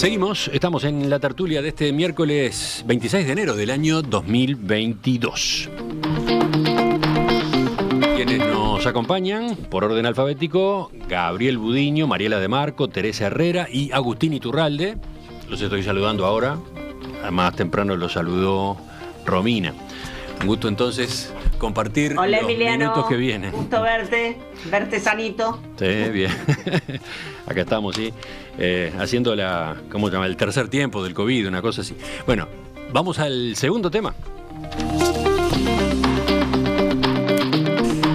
Seguimos, estamos en la tertulia de este miércoles 26 de enero del año 2022. Quienes nos acompañan, por orden alfabético, Gabriel Budiño, Mariela de Marco, Teresa Herrera y Agustín Iturralde. Los estoy saludando ahora. Más temprano los saludó Romina. Un gusto entonces compartir Hola, los Emiliano, minutos que vienen. gusto verte sanito. Sí, bien. Acá estamos, sí. Haciendo ¿cómo se llama? El tercer tiempo del COVID, una cosa así. Bueno, vamos al segundo tema.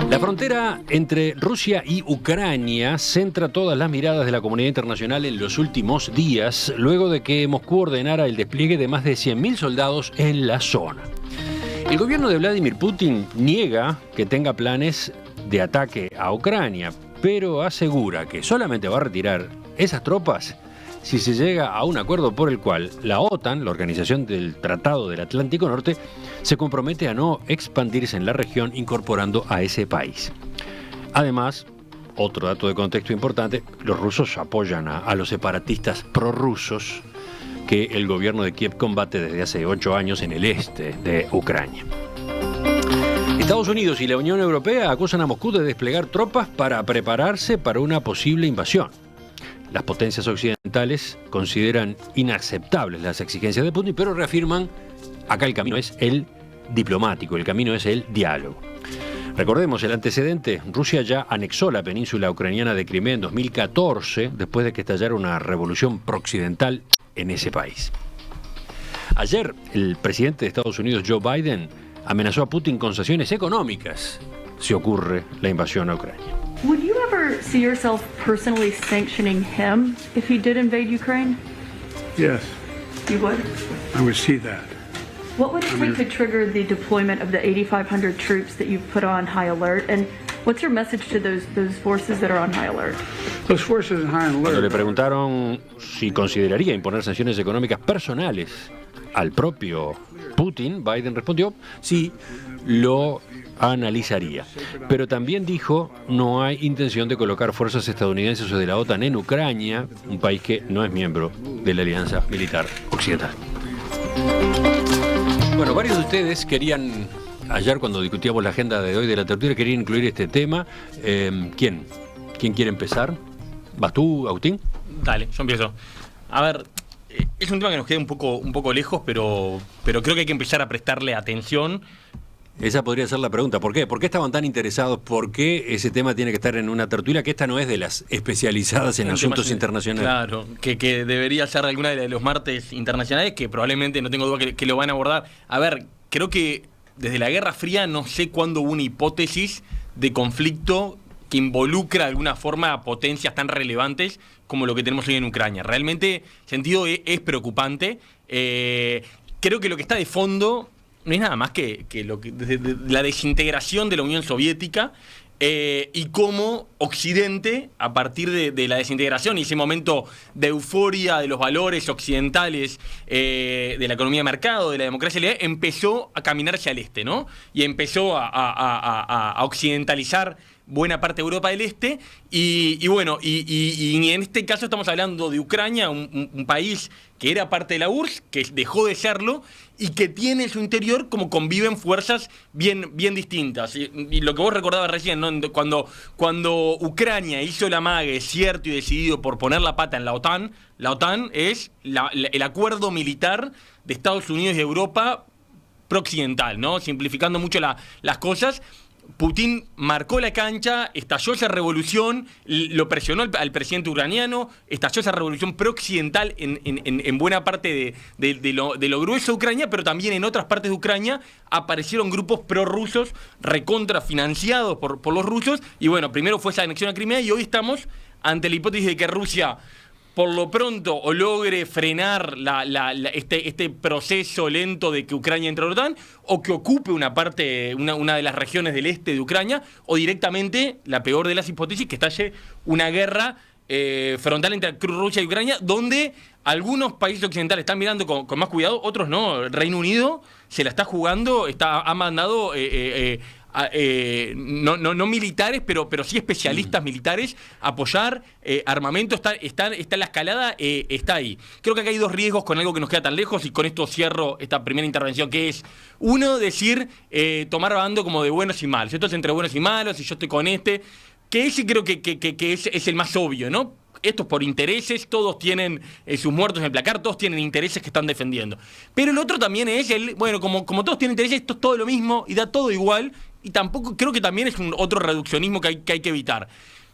La frontera entre Rusia y Ucrania centra todas las miradas de la comunidad internacional en los últimos días, luego de que Moscú ordenara el despliegue de más de 100.000 soldados en la zona. El gobierno de Vladimir Putin niega que tenga planes de ataque a Ucrania, pero asegura que solamente va a retirar esas tropas si se llega a un acuerdo por el cual la OTAN, la Organización del Tratado del Atlántico Norte, se compromete a no expandirse en la región incorporando a ese país. Además, otro dato de contexto importante, los rusos apoyan a los separatistas prorrusos que el gobierno de Kiev combate desde hace 8 años en el este de Ucrania. Estados Unidos y la Unión Europea acusan a Moscú de desplegar tropas para prepararse para una posible invasión. Las potencias occidentales consideran inaceptables las exigencias de Putin, pero reafirman, acá el camino es el diplomático, el camino es el diálogo. Recordemos el antecedente, Rusia ya anexó la península ucraniana de Crimea en 2014, después de que estallara una revolución prooccidental en ese país. Ayer, el presidente de Estados Unidos, Joe Biden, amenazó a Putin con sanciones económicas si ocurre la invasión a Ucrania. Would you ever see yourself personally sanctioning him if he did invade Ukraine? Yes, You would? I would see that. What would it take to trigger the deployment of the 8,500 troops that you've put on high alert? And what's your message to those forces that are on high alert? Those forces in high Cuando le alert. preguntaron si consideraría imponer sanciones económicas personales al propio Putin, Biden respondió, sí, lo analizaría. Pero también dijo, no hay intención de colocar fuerzas estadounidenses o de la OTAN en Ucrania, un país que no es miembro de la Alianza Militar Occidental. Bueno, varios de ustedes querían, ayer cuando discutíamos la agenda de hoy de la tertulia, querían incluir este tema. ¿Quién quiere empezar? ¿Vas tú, Agustín? Dale, yo empiezo. A ver, es un tema que nos queda un poco lejos, pero creo que hay que empezar a prestarle atención. Esa podría ser la pregunta. ¿Por qué? ¿Por qué estaban tan interesados? ¿Por qué ese tema tiene que estar en una tertulia que esta no es de las especializadas en asuntos internacionales? Claro, que debería ser alguna de los martes internacionales, que probablemente, no tengo duda, que lo van a abordar. A ver, creo que desde la Guerra Fría no sé cuándo hubo una hipótesis de conflicto que involucra de alguna forma a potencias tan relevantes como lo que tenemos hoy en Ucrania. Realmente, el sentido es preocupante. Creo que lo que está de fondo no es nada más que la desintegración de la Unión Soviética y cómo Occidente, a partir de la desintegración y ese momento de euforia de los valores occidentales, de la economía de mercado, de la democracia, empezó a caminar hacia el este, ¿no? Y empezó a occidentalizar buena parte de Europa del Este, y bueno, y en este caso estamos hablando de Ucrania, un país que era parte de la URSS, que dejó de serlo, y que tiene en su interior como conviven fuerzas bien distintas. Y lo que vos recordabas recién, ¿no? Cuando Ucrania hizo el amague cierto y decidido por poner la pata en la OTAN es el acuerdo militar de Estados Unidos y Europa prooccidental, ¿no? Simplificando mucho las cosas. Putin marcó la cancha, estalló esa revolución, lo presionó al presidente ucraniano, estalló esa revolución prooccidental en buena parte de lo grueso de Ucrania, pero también en otras partes de Ucrania aparecieron grupos prorrusos recontrafinanciados por los rusos, y bueno, primero fue esa anexión a Crimea y hoy estamos ante la hipótesis de que Rusia por lo pronto o logre frenar este proceso lento de que Ucrania entre a la OTAN, o que ocupe una de las regiones del este de Ucrania, o directamente, la peor de las hipótesis, que estalle una guerra frontal entre Rusia y Ucrania, donde algunos países occidentales están mirando con más cuidado, otros no. El Reino Unido se la está jugando, ha mandado no militares, pero sí especialistas militares, apoyar armamento, está la escalada, está ahí. Creo que acá hay dos riesgos con algo que nos queda tan lejos, y con esto cierro esta primera intervención, que es, uno, decir, tomar bando como de buenos y malos. Esto es entre buenos y malos, y yo estoy con este, que ese creo que es el más obvio, ¿no? Esto es por intereses, todos tienen sus muertos en el placar, todos tienen intereses que están defendiendo. Pero el otro también es como todos tienen intereses, esto es todo lo mismo y da todo igual, y tampoco, creo que también es otro reduccionismo que hay que evitar.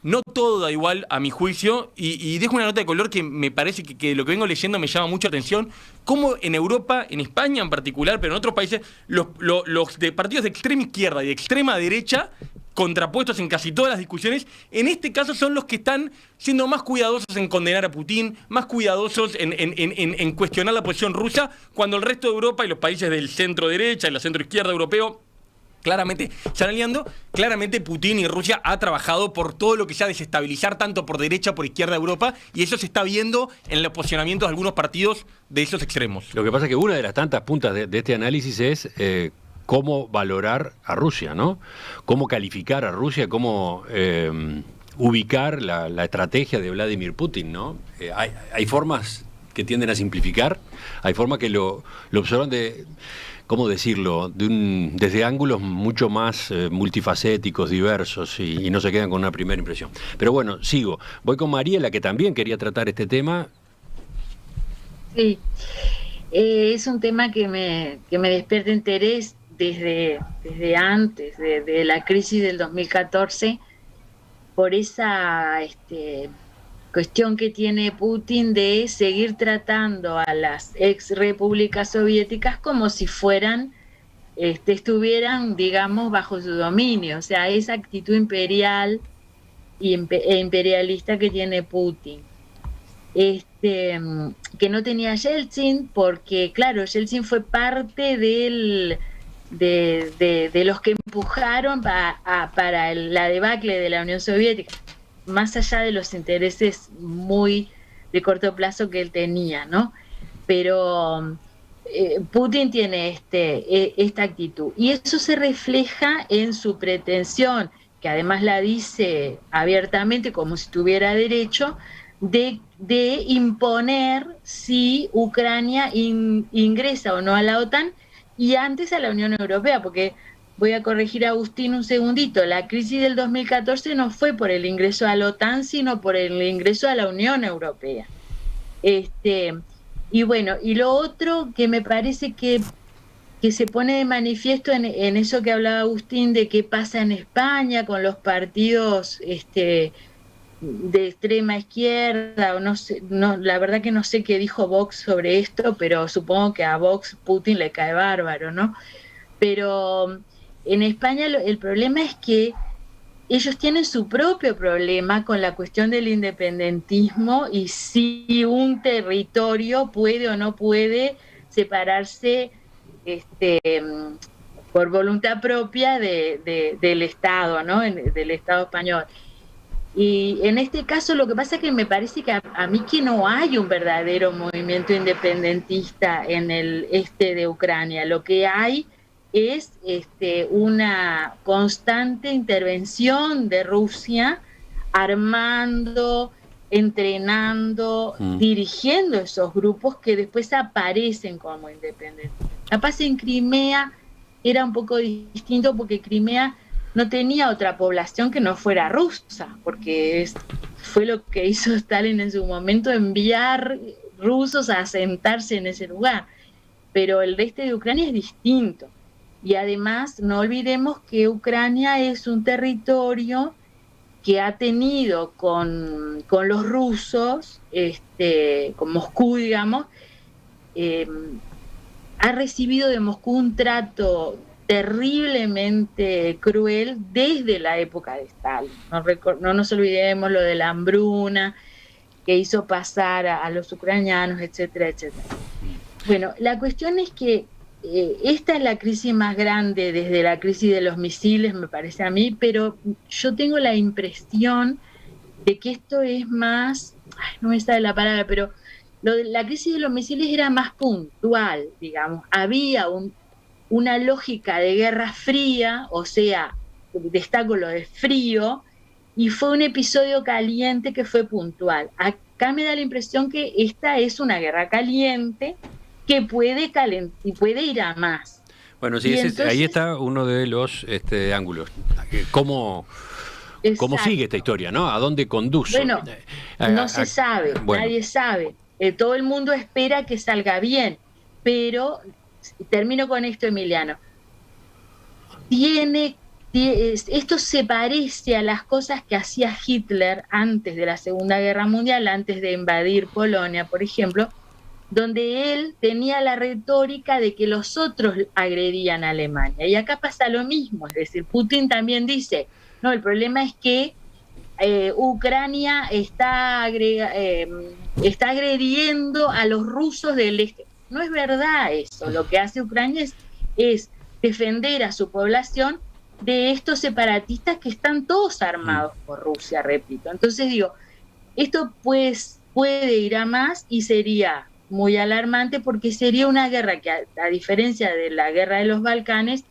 No todo da igual, a mi juicio, y dejo una nota de color que me parece que lo que vengo leyendo me llama mucha atención, cómo en Europa, en España en particular, pero en otros países, los de partidos de extrema izquierda y de extrema derecha, contrapuestos en casi todas las discusiones, en este caso son los que están siendo más cuidadosos en condenar a Putin, más cuidadosos en cuestionar la posición rusa, cuando el resto de Europa y los países del centro derecha y la centro izquierda europeo claramente se están aliando. Claramente Putin y Rusia ha trabajado por todo lo que sea desestabilizar tanto por derecha por izquierda de Europa, y eso se está viendo en los posicionamientos de algunos partidos de esos extremos. Lo que pasa es que una de las tantas puntas de este análisis es cómo valorar a Rusia, ¿no? Cómo calificar a Rusia, cómo ubicar la estrategia de Vladimir Putin, ¿no? Hay formas que tienden a simplificar, hay formas que lo observan de, ¿cómo decirlo?, desde ángulos mucho más multifacéticos, diversos, y no se quedan con una primera impresión. Pero bueno, sigo. Voy con Mariela, que también quería tratar este tema. Sí, es un tema que me despierta interés desde antes de la crisis del 2014, por esa cuestión que tiene Putin de seguir tratando a las ex repúblicas soviéticas como si estuvieran, digamos, bajo su dominio. O sea, esa actitud imperial e imperialista que tiene Putin. Que no tenía Yeltsin, porque, claro, Yeltsin fue parte de los que empujaron para la debacle de la Unión Soviética, más allá de los intereses muy de corto plazo que él tenía, ¿no? Pero Putin tiene esta actitud, y eso se refleja en su pretensión, que además la dice abiertamente como si tuviera derecho, de imponer si Ucrania ingresa o no a la OTAN, y antes a la Unión Europea, porque voy a corregir a Agustín un segundito, la crisis del 2014 no fue por el ingreso a la OTAN, sino por el ingreso a la Unión Europea. Y bueno, y lo otro que me parece que se pone de manifiesto en eso que hablaba Agustín, de qué pasa en España con los partidos de extrema izquierda, o no sé, la verdad que no sé qué dijo Vox sobre esto, pero supongo que a Vox Putin le cae bárbaro, ¿no? Pero en España el problema es que ellos tienen su propio problema con la cuestión del independentismo, y si un territorio puede o no puede separarse por voluntad propia del Estado, ¿no? del Estado español. Y en este caso lo que pasa es que me parece que a mí que no hay un verdadero movimiento independentista en el este de Ucrania. Lo que hay es una constante intervención de Rusia, armando, entrenando, dirigiendo esos grupos que después aparecen como independientes. Capaz en Crimea era un poco distinto, porque Crimea no tenía otra población que no fuera rusa, porque fue lo que hizo Stalin en su momento, enviar rusos a asentarse en ese lugar. Pero el resto de Ucrania es distinto. Y además no olvidemos que Ucrania es un territorio que ha tenido con los rusos, con Moscú, digamos, ha recibido de Moscú un trato terriblemente cruel desde la época de Stalin. No nos olvidemos lo de la hambruna que hizo pasar a los ucranianos, etcétera, etcétera. Bueno, la cuestión es que esta es la crisis más grande desde la crisis de los misiles, me parece a mí, pero yo tengo la impresión de que esto es más, no me sale la palabra, pero la crisis de los misiles era más puntual, digamos. Había una lógica de guerra fría, o sea, destaco lo de frío, y fue un episodio caliente que fue puntual. Acá me da la impresión que esta es una guerra caliente que puede ir a más. Bueno, sí, entonces, ahí está uno de los ángulos. ¿Cómo sigue esta historia, no? ¿A dónde conduce? Bueno, no se sabe, bueno. Nadie sabe. Todo el mundo espera que salga bien, pero termino con esto, Emiliano. Esto se parece a las cosas que hacía Hitler antes de la Segunda Guerra Mundial, antes de invadir Polonia, por ejemplo, donde él tenía la retórica de que los otros agredían a Alemania. Y acá pasa lo mismo, es decir, Putin también dice, no, el problema es que Ucrania está agrediendo a los rusos del este. No es verdad eso. Lo que hace Ucrania es defender a su población de estos separatistas que están todos armados por Rusia, repito. Entonces digo, esto pues puede ir a más y sería muy alarmante porque sería una guerra que, a diferencia de la guerra de los Balcanes,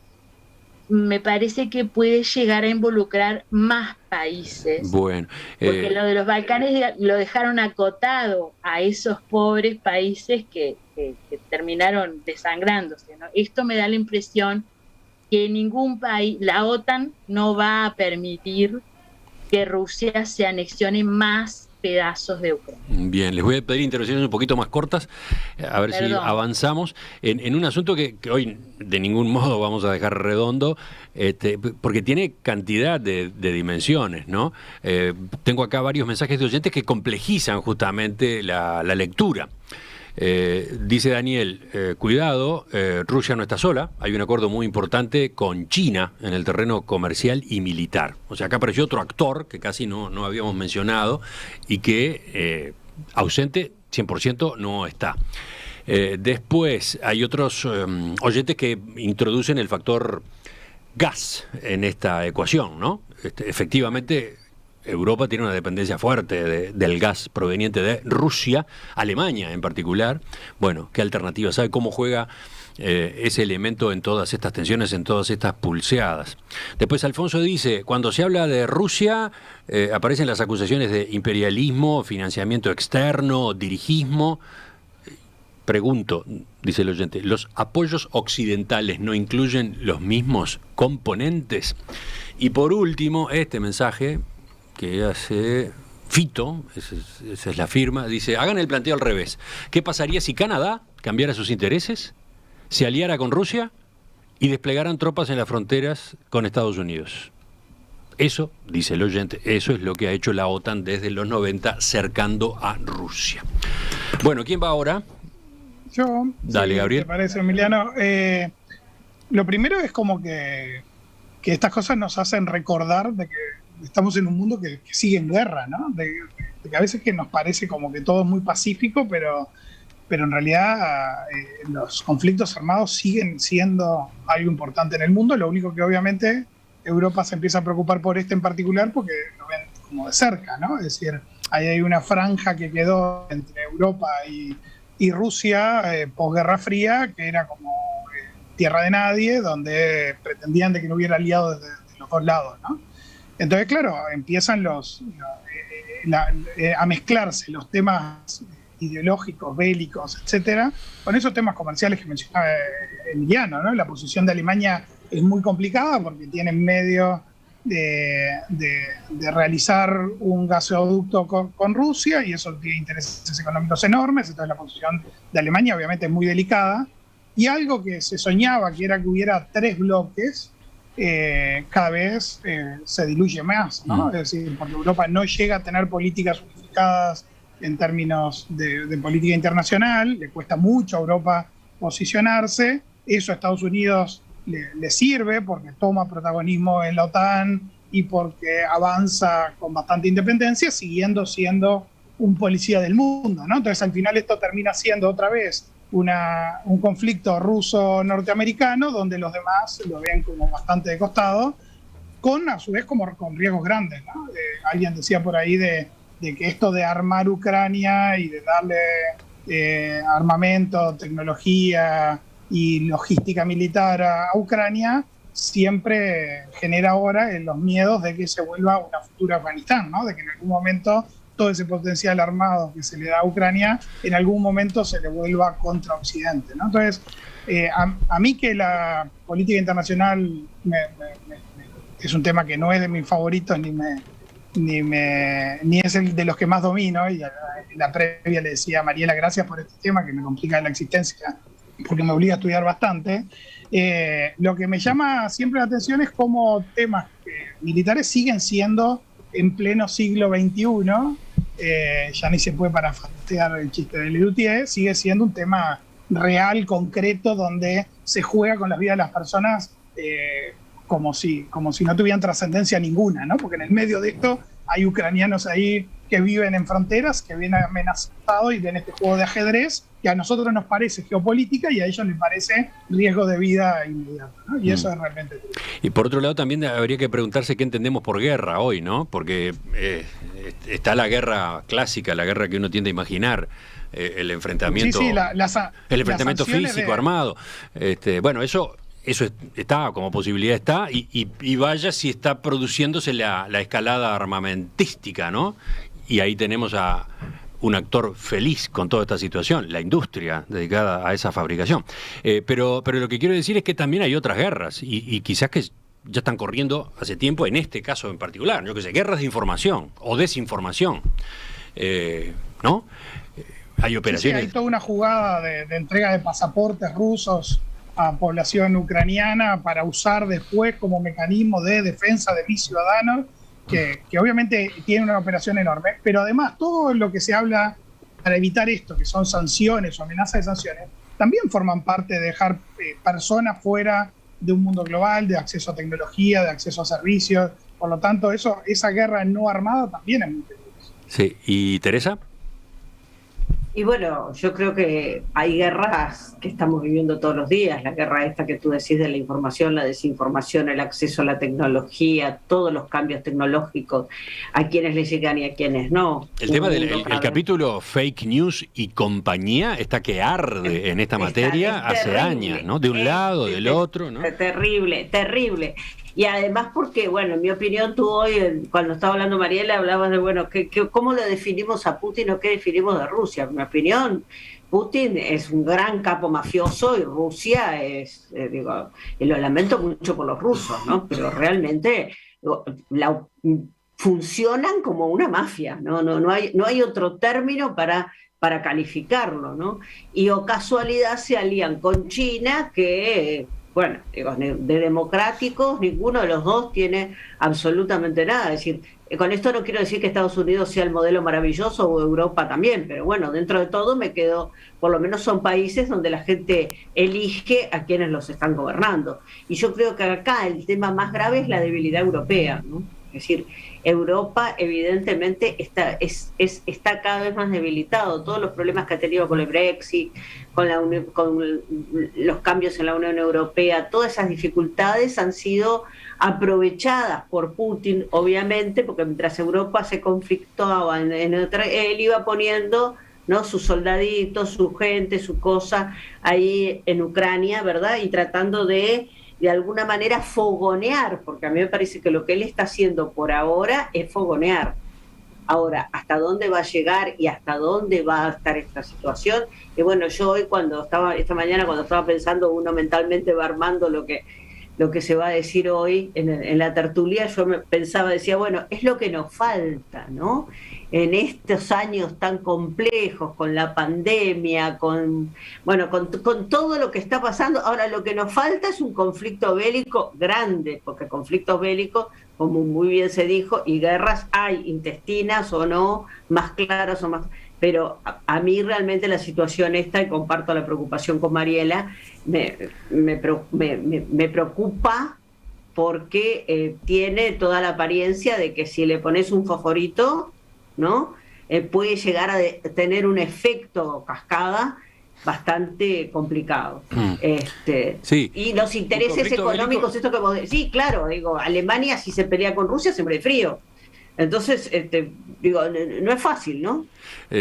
me parece que puede llegar a involucrar más países. Bueno, porque lo de los Balcanes lo dejaron acotado a esos pobres países que terminaron desangrándose, ¿no? Esto me da la impresión que ningún país, la OTAN no va a permitir que Rusia se anexione más pedazos de Ucrania. Bien, les voy a pedir intervenciones un poquito más cortas, a ver si avanzamos en un asunto que hoy de ningún modo vamos a dejar redondo, porque tiene cantidad de dimensiones, ¿no? Tengo acá varios mensajes de oyentes que complejizan justamente la lectura. Dice Daniel, cuidado, Rusia no está sola, hay un acuerdo muy importante con China en el terreno comercial y militar. O sea, acá apareció otro actor que casi no habíamos mencionado y que ausente 100% no está. Después hay otros oyentes que introducen el factor gas en esta ecuación, ¿no? Efectivamente, Europa tiene una dependencia fuerte del gas proveniente de Rusia, Alemania en particular. Bueno, ¿qué alternativa? ¿Sabe cómo juega ese elemento en todas estas tensiones, en todas estas pulseadas? Después Alfonso dice, cuando se habla de Rusia, aparecen las acusaciones de imperialismo, financiamiento externo, dirigismo. Pregunto, dice el oyente, ¿los apoyos occidentales no incluyen los mismos componentes? Y por último, este mensaje que hace Fito, esa es la firma, dice, hagan el planteo al revés. ¿Qué pasaría si Canadá cambiara sus intereses, se aliara con Rusia y desplegaran tropas en las fronteras con Estados Unidos? Eso, dice el oyente, eso es lo que ha hecho la OTAN desde los 90 cercando a Rusia. Bueno, ¿quién va ahora? Yo. Dale, sí, Gabriel. ¿Te parece, Emiliano? Lo primero es como que estas cosas nos hacen recordar de que estamos en un mundo que sigue en guerra, ¿no? De que a veces que nos parece como que todo es muy pacífico, pero en realidad los conflictos armados siguen siendo algo importante en el mundo. Lo único que obviamente Europa se empieza a preocupar por este en particular porque lo ven como de cerca, ¿no? Es decir, ahí hay una franja que quedó entre Europa y Rusia posguerra fría, que era como tierra de nadie, donde pretendían de que no hubiera aliados de los dos lados, ¿no? Entonces, claro, empiezan a mezclarse los temas ideológicos, bélicos, etcétera, con esos temas comerciales que mencionaba Emiliano, ¿no? La posición de Alemania es muy complicada porque tiene en medio de realizar un gasoducto con Rusia y eso tiene intereses económicos enormes, entonces la posición de Alemania obviamente es muy delicada. Y algo que se soñaba, que era que hubiera 3 bloques, cada vez se diluye más, ¿no? Es decir, porque Europa no llega a tener políticas unificadas en términos de política internacional, le cuesta mucho a Europa posicionarse, eso a Estados Unidos le sirve porque toma protagonismo en la OTAN y porque avanza con bastante independencia, siguiendo siendo un policía del mundo, ¿no? Entonces al final esto termina siendo otra vez un conflicto ruso-norteamericano donde los demás lo ven como bastante de costado, a su vez con riesgos grandes, ¿no? Alguien decía por ahí de que esto de armar Ucrania y de darle armamento, tecnología y logística militar a Ucrania siempre genera ahora los miedos de que se vuelva una futura Afganistán, ¿no? De que en algún momento todo ese potencial armado que se le da a Ucrania, en algún momento se le vuelva contra Occidente, ¿no? Entonces, a mí que la política internacional es un tema que no es de mis favoritos, ni es el de los que más domino, y en la previa le decía a Mariela, gracias por este tema que me complica la existencia, porque me obliga a estudiar bastante. Lo que me llama siempre la atención es cómo temas militares siguen siendo en pleno siglo XXI, ya ni se puede parafatear el chiste de Lelutier, sigue siendo un tema real, concreto, donde se juega con las vidas de las personas como si no tuvieran trascendencia ninguna, ¿no? Porque en el medio de esto hay ucranianos ahí que viven en fronteras, que vienen amenazados y ven este juego de ajedrez que a nosotros nos parece geopolítica y a ellos les parece riesgo de vida inmediato, ¿no? Y eso es realmente triste. Y por otro lado también habría que preguntarse qué entendemos por guerra hoy, ¿no? Porque está la guerra clásica, la guerra que uno tiende a imaginar, el enfrentamiento, el enfrentamiento físico, armado. Bueno, eso está, como posibilidad está, y vaya si está produciéndose la escalada armamentística, ¿no? Y ahí tenemos a un actor feliz con toda esta situación, la industria dedicada a esa fabricación. Pero lo que quiero decir es que también hay otras guerras, y quizás que ya están corriendo hace tiempo, en este caso en particular, yo qué sé, guerras de información o desinformación, ¿no? Hay operaciones... Sí, hay toda una jugada de entrega de pasaportes rusos a población ucraniana para usar después como mecanismo de defensa de mis ciudadanos, que obviamente tiene una operación enorme, pero además todo lo que se habla para evitar esto, que son sanciones o amenazas de sanciones, también forman parte de dejar personas fuera de un mundo global, de acceso a tecnología, de acceso a servicios. Por lo tanto, esa guerra no armada también es muy peligrosa. Sí, ¿y Teresa? Y bueno, yo creo que hay guerras que estamos viviendo todos los días, la guerra esta que tú decís de la información, la desinformación, el acceso a la tecnología, todos los cambios tecnológicos, a quienes les llegan y a quienes no. El tema del el capítulo Fake News y compañía está que arde en esta materia hace años, ¿no? De un lado, del otro, ¿no? Terrible, terrible. Y además porque, bueno, en mi opinión, tú hoy, cuando estaba hablando Mariela, hablabas de, bueno, ¿cómo le definimos a Putin o qué definimos de Rusia? En mi opinión, Putin es un gran capo mafioso y Rusia es, y lo lamento mucho por los rusos, ¿no? Pero realmente funcionan como una mafia, no hay otro término para calificarlo, ¿no? Y o casualidad se alían con China, que... Bueno, de democráticos ninguno de los dos tiene absolutamente nada. Es decir, con esto no quiero decir que Estados Unidos sea el modelo maravilloso o Europa también, pero bueno, dentro de todo me quedo, por lo menos son países donde la gente elige a quienes los están gobernando. Y yo creo que acá el tema más grave es la debilidad europea, ¿no? Es decir, Europa evidentemente está cada vez más debilitado. Todos los problemas que ha tenido con el Brexit, con los cambios en la Unión Europea, todas esas dificultades han sido aprovechadas por Putin, obviamente, porque mientras Europa se conflictuaba él iba poniendo, ¿no?, sus soldaditos, su gente, su cosa ahí en Ucrania, ¿verdad? Y tratando de alguna manera fogonear, porque a mí me parece que lo que él está haciendo por ahora es fogonear. Ahora, ¿hasta dónde va a llegar y hasta dónde va a estar esta situación? Y bueno, yo hoy esta mañana cuando estaba pensando, uno mentalmente va armando lo que se va a decir hoy en la tertulia, yo decía, bueno, es lo que nos falta, ¿no? En estos años tan complejos, con la pandemia, con todo lo que está pasando. Ahora, lo que nos falta es un conflicto bélico grande, porque conflictos bélicos, como muy bien se dijo, y guerras hay, intestinas o no, más claras o más... Pero a mí realmente la situación esta, y comparto la preocupación con Mariela, me preocupa porque tiene toda la apariencia de que si le pones un fosforito, ¿no?, puede llegar a tener un efecto cascada bastante complicado. Sí. Y los intereses económicos, bélico... esto que vos decís, sí, claro, Alemania si se pelea con Rusia se muere de frío. Entonces, no es fácil, ¿no?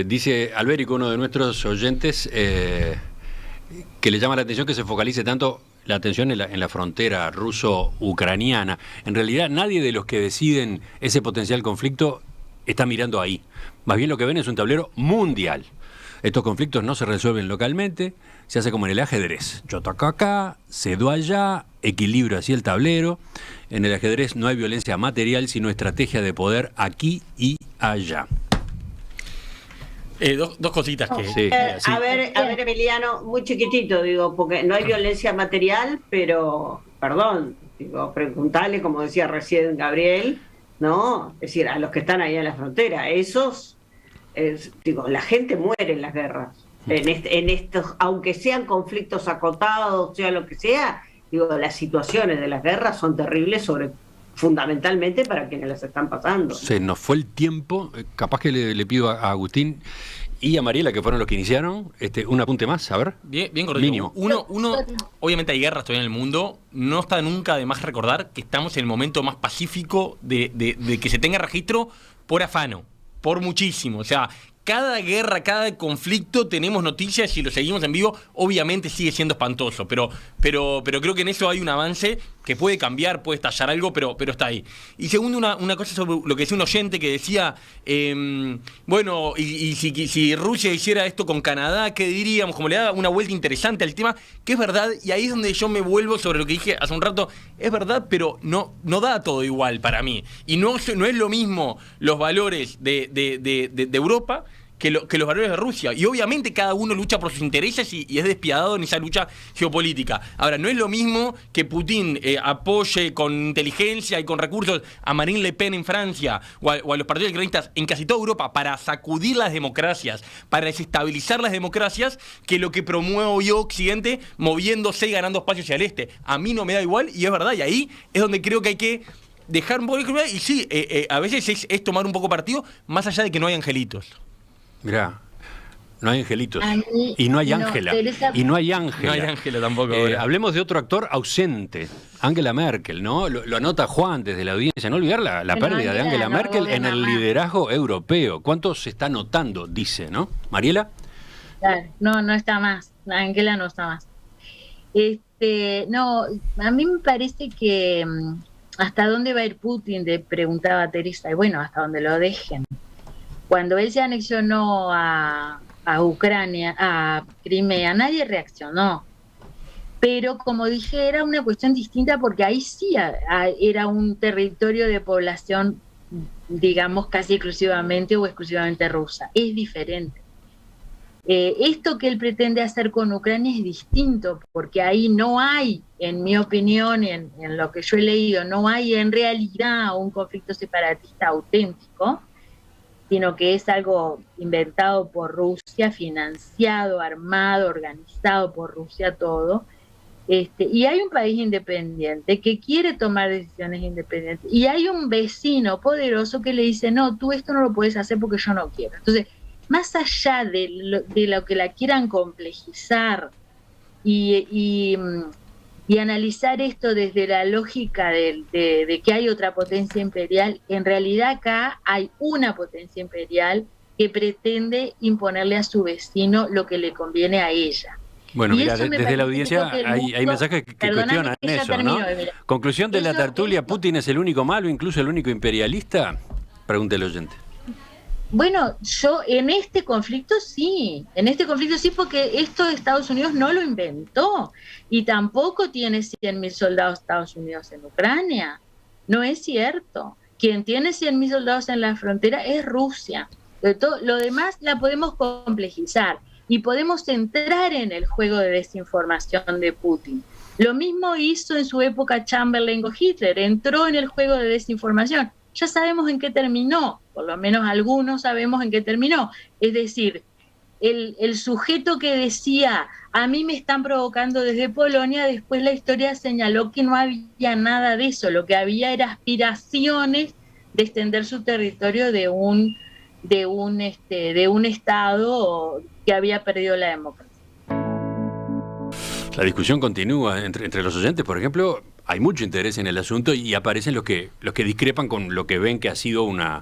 Dice Alberico, uno de nuestros oyentes, que le llama la atención que se focalice tanto la tensión en la frontera ruso-ucraniana. En realidad, nadie de los que deciden ese potencial conflicto está mirando ahí. Más bien lo que ven es un tablero mundial. Estos conflictos no se resuelven localmente, se hace como en el ajedrez. Yo toco acá, cedo allá, equilibro así el tablero. En el ajedrez no hay violencia material, sino estrategia de poder aquí y allá. Dos cositas que... Sí, sí. A ver, Emiliano, muy chiquitito, digo, porque no hay violencia material, pero, perdón, digo, preguntale, como decía recién Gabriel, ¿no? Es decir, a los que están ahí en la frontera, esos, digo, la gente muere en las guerras. En estos, aunque sean conflictos acotados, sea lo que sea, digo, las situaciones de las guerras son terribles fundamentalmente para quienes las están pasando. Se nos fue el tiempo, capaz que le pido a Agustín y a Mariela, que fueron los que iniciaron, un apunte más, a ver. Bien correcto. Mínimo. Uno, obviamente hay guerras todavía en el mundo, no está nunca de más recordar que estamos en el momento más pacífico de que se tenga registro por afano, por muchísimo, o sea... Cada guerra, cada conflicto tenemos noticias y lo seguimos en vivo. Obviamente sigue siendo espantoso, pero creo que en eso hay un avance que puede cambiar, puede estallar algo, pero está ahí. Y segundo, una cosa sobre lo que decía un oyente que decía, bueno, y si Rusia hiciera esto con Canadá, ¿qué diríamos? Como le da una vuelta interesante al tema, que es verdad, y ahí es donde yo me vuelvo sobre lo que dije hace un rato, es verdad, pero no da todo igual para mí. Y no es lo mismo los valores de Europa que los valores de Rusia. Y obviamente cada uno lucha por sus intereses y es despiadado en esa lucha geopolítica. Ahora, no es lo mismo que Putin apoye con inteligencia y con recursos a Marine Le Pen en Francia o a los partidos extremistas en casi toda Europa para sacudir las democracias, para desestabilizar las democracias, que lo que promueve Occidente moviéndose y ganando espacios hacia el este. A mí no me da igual y es verdad. Y ahí es donde creo que hay que dejar un poco de claridad. Y sí, a veces es tomar un poco partido, más allá de que no hay angelitos. Mirá, no hay angelitos. Mí, y no hay Ángela. Y no hay Ángela. No hay Ángela tampoco. Hablemos de otro actor ausente, Angela Merkel, ¿no? Lo anota Juan desde la audiencia. No olvidar la pérdida de Angela Merkel en el liderazgo europeo. ¿Cuánto se está notando? Dice, ¿no? ¿Mariela? No está más. Angela no está más. No, a mí me parece que hasta dónde va a ir Putin, le preguntaba Teresa, y bueno, hasta donde lo dejen. Cuando él se anexionó a Ucrania, a Crimea, nadie reaccionó. Pero como dije, era una cuestión distinta porque ahí sí era un territorio de población, digamos, casi exclusivamente o exclusivamente rusa. Es diferente. Esto que él pretende hacer con Ucrania es distinto porque ahí no hay, en mi opinión, en lo que yo he leído, no hay en realidad un conflicto separatista auténtico, sino que es algo inventado por Rusia, financiado, armado, organizado por Rusia todo. Y hay un país independiente que quiere tomar decisiones independientes. Y hay un vecino poderoso que le dice, no, tú esto no lo puedes hacer porque yo no quiero. Entonces, más allá de lo que la quieran complejizar y analizar esto desde la lógica de que hay otra potencia imperial, en realidad acá hay una potencia imperial que pretende imponerle a su vecino lo que le conviene a ella. Bueno, mira, desde la audiencia hay mensajes que cuestionan eso, ¿no? Conclusión de la tertulia, ¿Putin es el único malo, incluso el único imperialista? Pregunta el oyente. Bueno, yo en este conflicto sí, porque esto Estados Unidos no lo inventó y tampoco tiene 100.000 soldados Estados Unidos en Ucrania, no es cierto. Quien tiene 100.000 soldados en la frontera es Rusia. Lo demás la podemos complejizar y podemos entrar en el juego de desinformación de Putin. Lo mismo hizo en su época Chamberlain o Hitler, entró en el juego de desinformación. Ya sabemos en qué terminó, por lo menos algunos sabemos en qué terminó. Es decir, el sujeto que decía, a mí me están provocando desde Polonia, después la historia señaló que no había nada de eso, lo que había era aspiraciones de extender su territorio de un Estado que había perdido la democracia. La discusión continúa entre los oyentes, por ejemplo. Hay mucho interés en el asunto y aparecen los que discrepan con lo que ven que ha sido una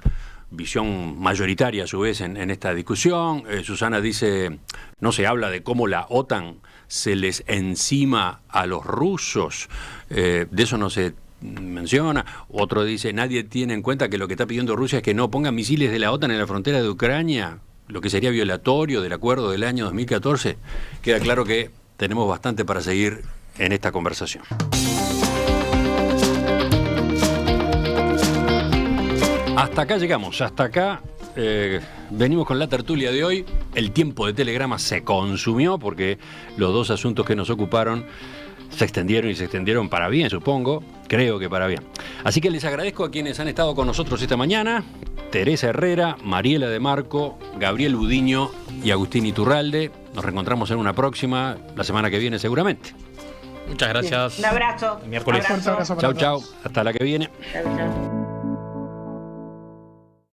visión mayoritaria a su vez en esta discusión. Susana dice, no se habla de cómo la OTAN se les encima a los rusos. De eso no se menciona. Otro dice, nadie tiene en cuenta que lo que está pidiendo Rusia es que no pongan misiles de la OTAN en la frontera de Ucrania, lo que sería violatorio del acuerdo del año 2014. Queda claro que tenemos bastante para seguir en esta conversación. Hasta acá llegamos, hasta acá venimos con la tertulia de hoy. El tiempo de Telegrama se consumió porque los dos asuntos que nos ocuparon se extendieron para bien, supongo, creo que para bien. Así que les agradezco a quienes han estado con nosotros esta mañana: Teresa Herrera, Mariela de Marco, Gabriel Budiño y Agustín Iturralde. Nos reencontramos en una próxima, la semana que viene seguramente. Muchas gracias. Un abrazo. El miércoles. Fuerte abrazo para Chau, todos. chau. Hasta la que viene. Chao, chao.